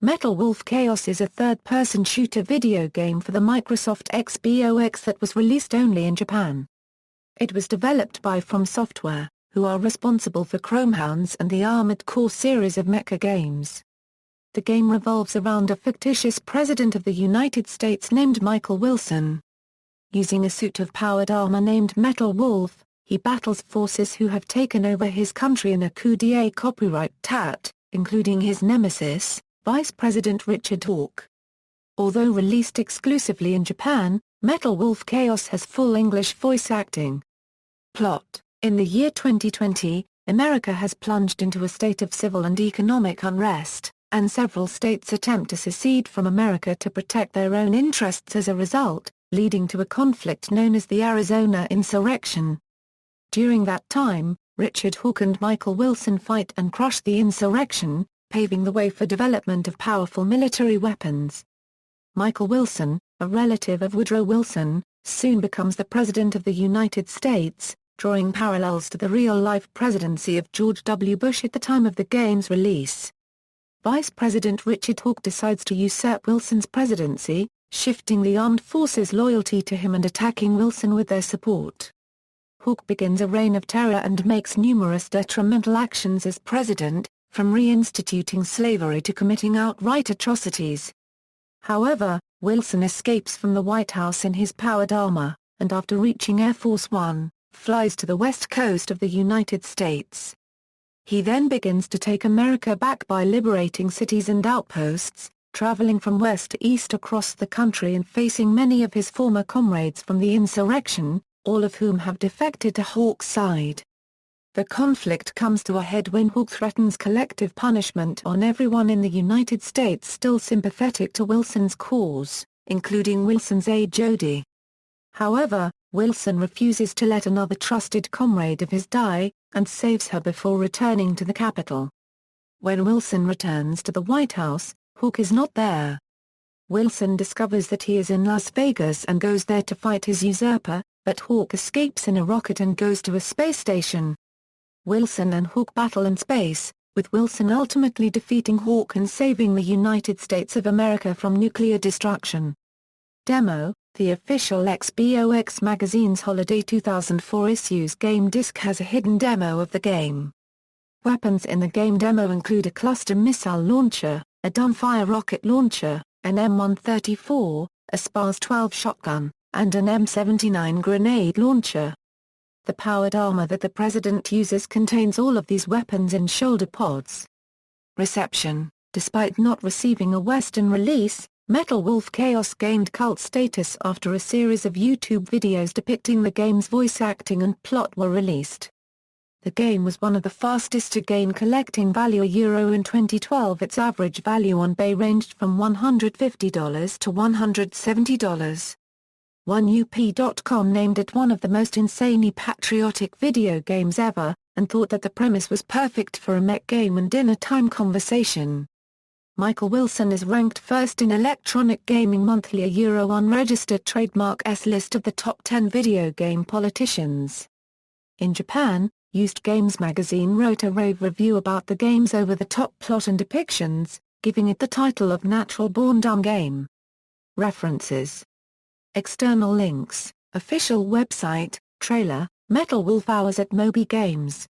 Metal Wolf Chaos is a third-person shooter video game for the Microsoft Xbox that was released only in Japan. It was developed by FromSoftware, who are responsible for Chromehounds and the Armored Core series of mecha games. The game revolves around a fictitious president of the United States named Michael Wilson. Using a suit of powered armor named Metal Wolf, he battles forces who have taken over his country in a coup d'etat copyright tat, including his nemesis, Vice President Richard Hawke. Although released exclusively in Japan, Metal Wolf Chaos has full English voice acting. Plot: in the year 2020, America has plunged into a state of civil and economic unrest, and several states attempt to secede from America to protect their own interests as a result, leading to a conflict known as the Arizona Insurrection. During that time, Richard Hawke and Michael Wilson fight and crush the insurrection, paving the way for development of powerful military weapons. Michael Wilson, a relative of Woodrow Wilson, soon becomes the President of the United States, drawing parallels to the real-life presidency of George W. Bush at the time of the game's release. Vice President Richard Hawke decides to usurp Wilson's presidency, shifting the armed forces' loyalty to him and attacking Wilson with their support. Hawke begins a reign of terror and makes numerous detrimental actions as president, from reinstituting slavery to committing outright atrocities. However, Wilson escapes from the White House in his powered armor, and after reaching Air Force One, flies to the west coast of the United States. He then begins to take America back by liberating cities and outposts, traveling from west to east across the country and facing many of his former comrades from the insurrection, all of whom have defected to Hawke's side. The conflict comes to a head when Hawke threatens collective punishment on everyone in the United States still sympathetic to Wilson's cause, including Wilson's aide Jody. However, Wilson refuses to let another trusted comrade of his die, and saves her before returning to the Capitol. When Wilson returns to the White House, Hawke is not there. Wilson discovers that he is in Las Vegas and goes there to fight his usurper, but Hawke escapes in a rocket and goes to a space station. Wilson and Hawke battle in space, with Wilson ultimately defeating Hawke and saving the United States of America from nuclear destruction. Demo: the official Xbox magazine's Holiday 2004 issue's game disc has a hidden demo of the game. Weapons in the game demo include a cluster missile launcher, a dumbfire rocket launcher, an M134, a SPAS-12 shotgun, and an M79 grenade launcher. The powered armor that the president uses contains all of these weapons in shoulder pods. Reception: despite not receiving a Western release, Metal Wolf Chaos gained cult status after a series of YouTube videos depicting the game's voice acting and plot were released. The game was one of the fastest to gain collecting value in 2012. Its average value on eBay ranged from $150 to $170. OneUp.com named it one of the most insanely patriotic video games ever, and thought that the premise was perfect for a mech game and dinner-time conversation. Michael Wilson is ranked first in Electronic Gaming Monthly Unregistered Trademark's list of the top 10 video game politicians. In Japan, Used Games magazine wrote a rave review about the game's over-the-top plot and depictions, giving it the title of Natural-Born Dumb Game. References: external links, official website, trailer, Metal Wolf Hours at Moby Games.